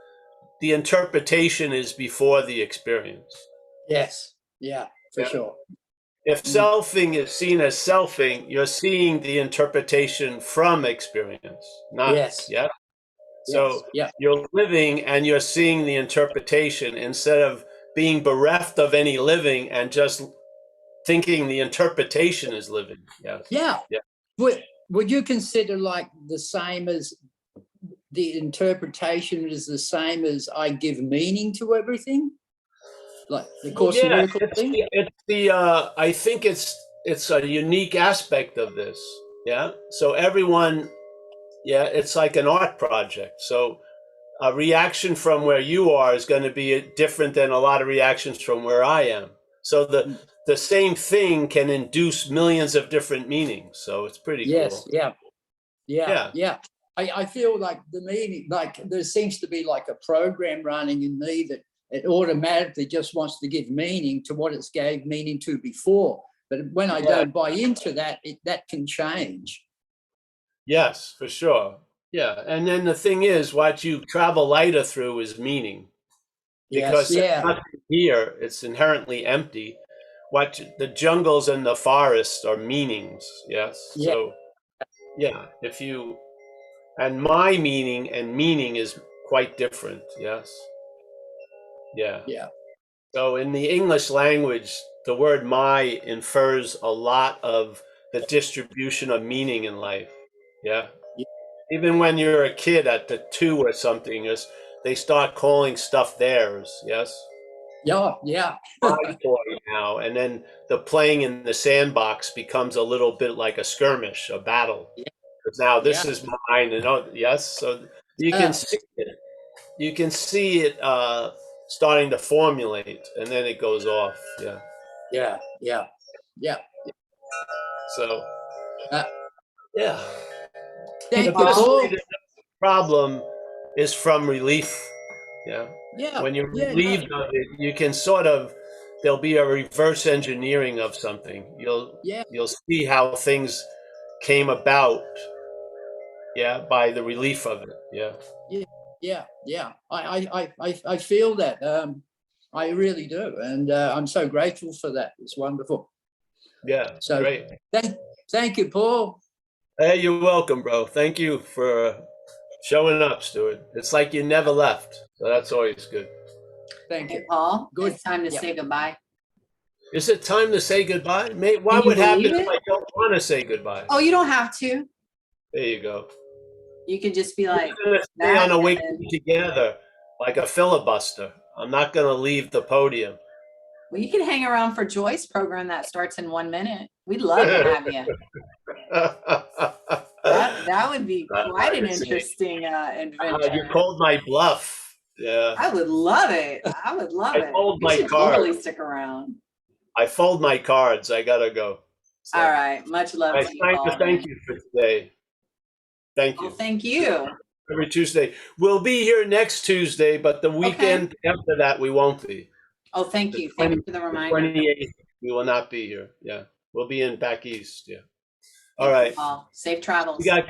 Speaker 1: the interpretation is before the experience.
Speaker 4: Yes. Yeah, for sure.
Speaker 1: If selfing is seen as selfing, you're seeing the interpretation from experience, not So you're living and you're seeing the interpretation instead of being bereft of any living and just thinking the interpretation is living.
Speaker 4: Yeah. Would you consider like the same as the interpretation is the same as I give meaning to everything? Like the Course in Miracles thing?
Speaker 1: I think it's a unique aspect of this. Yeah. So everyone, it's like an art project. So a reaction from where you are is going to be different than a lot of reactions from where I am. So the same thing can induce millions of different meanings. So it's pretty cool.
Speaker 4: Yeah. I feel like the meaning, like there seems to be like a program running in me that it automatically just wants to give meaning to what it's gave meaning to before. But when I don't buy into that, that can change.
Speaker 1: Yes, for sure. Yeah. And then the thing is, what you travel lighter through is meaning. Because there's nothing here, it's inherently empty. What the jungles and the forests are meanings. Yes. So and my meaning and meaning is quite different. Yes. Yeah. So in the English language, the word my infers a lot of the distribution of meaning in life. Yeah. Even when you're a kid at the 2 or something, they start calling stuff theirs. Yes.
Speaker 4: Yeah.
Speaker 1: My toy now, and then the playing in the sandbox becomes a little bit like a skirmish, a battle. Because now this is mine, and so you can see it. You can see it starting to formulate, and then it goes off.
Speaker 4: Yeah.
Speaker 1: So
Speaker 4: Thank
Speaker 1: the problem is from relief Yeah.
Speaker 4: Yeah.
Speaker 1: When you're
Speaker 4: Yeah.
Speaker 1: relieved of it, you can sort of, there'll be a reverse engineering of something. You'll see how things came about, by the relief of it.
Speaker 4: Yeah. I feel that. I really do, and I'm so grateful for that. It's wonderful.
Speaker 1: Yeah.
Speaker 4: So
Speaker 1: Great.
Speaker 4: thank you, Paul.
Speaker 1: Hey, you're welcome, bro. Thank you for showing up, Stuart. It's like you never left, so that's always good.
Speaker 4: Thank you.
Speaker 3: Hey, Paul,
Speaker 4: Good.
Speaker 3: it's time to say goodbye.
Speaker 1: Is it time to say goodbye? Why
Speaker 3: Can you
Speaker 1: would happen
Speaker 3: believe
Speaker 1: if
Speaker 3: it?
Speaker 1: I don't want to say goodbye?
Speaker 3: Oh, you don't have to.
Speaker 1: There you go.
Speaker 3: You can just be like
Speaker 1: We're gonna stay
Speaker 3: that.
Speaker 1: on a
Speaker 3: and
Speaker 1: week
Speaker 3: then-
Speaker 1: together, like a filibuster. I'm not going to leave the podium.
Speaker 3: Well, you can hang around for Joy's program that starts in 1 minute. We'd love to have you. That would be quite an interesting adventure.
Speaker 1: You called my bluff. Yeah.
Speaker 3: I would love it. I would love it.
Speaker 1: fold
Speaker 3: You
Speaker 1: my
Speaker 3: should
Speaker 1: card.
Speaker 3: totally stick around.
Speaker 1: I fold my cards. I gotta go. So,
Speaker 3: All right. Much love to you, Paul.
Speaker 1: thank you for today. Thank you.
Speaker 3: Well, thank you.
Speaker 1: Every Tuesday. We'll be here next Tuesday, but the weekend after that we won't be.
Speaker 3: Oh, thank you. Thank you for the reminder.
Speaker 1: 28th, we will not be here. Yeah. We'll be back east. Yeah. All right.
Speaker 3: Paul. Safe travels.
Speaker 1: We got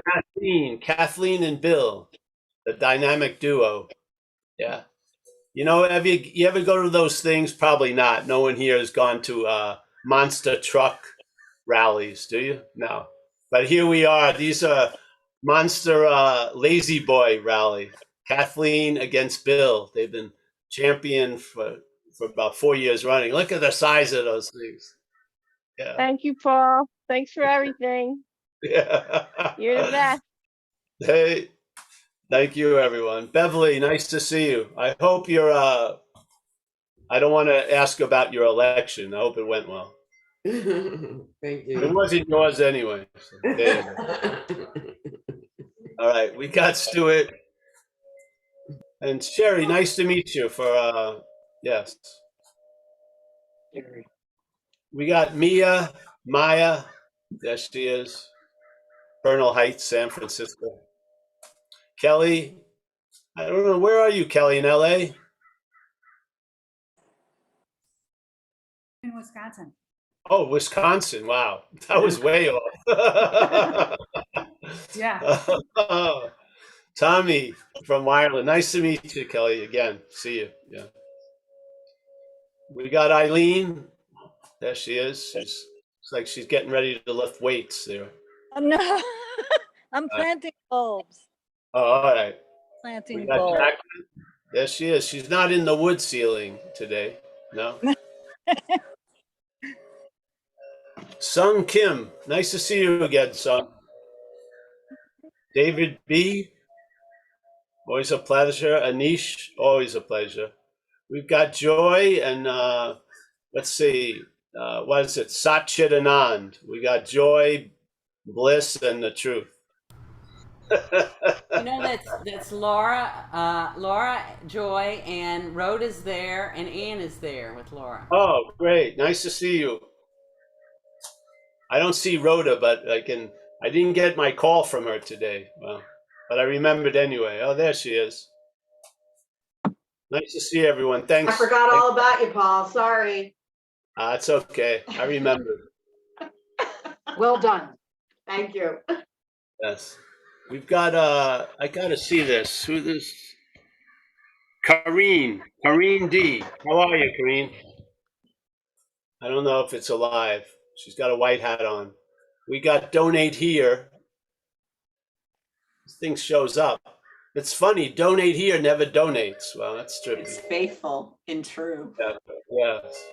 Speaker 1: Kathleen and Bill, the dynamic duo. Yeah. You know, you ever go to those things? Probably not. No one here has gone to monster truck rallies, do you? No. But here we are. These are monster lazy boy rally. Kathleen against Bill. They've been champion for about 4 years running. Look at the size of those things. Yeah.
Speaker 5: Thank you, Paul. Thanks for everything.
Speaker 1: Yeah.
Speaker 5: You're the best.
Speaker 1: Hey. Thank you, everyone. Beverly, nice to see you. I hope you're, I don't want to ask about your election. I hope it went well.
Speaker 6: Thank you.
Speaker 1: It wasn't yours anyway. So there you go. All right, we got Stuart. And Sherry, nice to meet you for, yes. We got Maya, there she is. Bernal Heights, San Francisco. Kelly, I don't know, where are you, Kelly, in LA?
Speaker 7: In Wisconsin.
Speaker 1: Oh, Wisconsin, wow. That was way off.
Speaker 7: Yeah.
Speaker 1: Tommy from Ireland, nice to meet you, Kelly, again. See you, yeah. We got Eileen, there she is. It's like she's getting ready to lift weights there.
Speaker 8: No, I'm planting bulbs.
Speaker 1: Oh, all right.
Speaker 8: Planting
Speaker 1: We got
Speaker 8: bulbs.
Speaker 1: Jacqueline. There she is. She's not in the wood ceiling today. No. Sung Kim. Nice to see you again, Sung. David B. Always a pleasure. Anish. Always a pleasure. We've got Joy and let's see. What is it? Satchidanand. We got Joy, Bliss, and the Truth.
Speaker 9: You know, that's Laura, Joy, and Rhoda's there, and Ann is there with Laura.
Speaker 1: Oh, great. Nice to see you. I don't see Rhoda, but I didn't get my call from her today. Well, but I remembered anyway. Oh, there she is. Nice to see everyone. Thanks.
Speaker 6: I forgot all about you, Paul. Sorry.
Speaker 1: It's okay. I remembered.
Speaker 7: Well done.
Speaker 6: Thank you.
Speaker 1: Yes. We've got, I got to see this. Who this? Kareen D. How are you, Kareen? I don't know if it's alive. She's got a white hat on. We got donate here. This thing shows up. It's funny. Donate here never donates. Well, that's true.
Speaker 3: It's faithful and true.
Speaker 1: Yeah. Yes.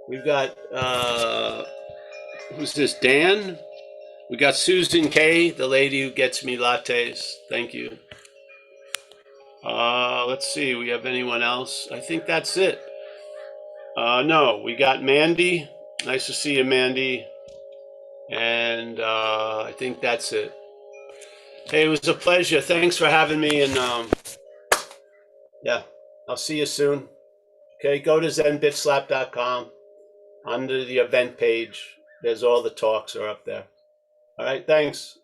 Speaker 1: We've got, who's this? Dan? We got Susan K., the lady who gets me lattes. Thank you. Let's see. We have anyone else? I think that's it. No, we got Mandy. Nice to see you, Mandy. And I think that's it. Hey, it was a pleasure. Thanks for having me. And yeah, I'll see you soon. Okay, go to zenbitslap.com. Under the event page, there's all the talks are up there. All right, thanks.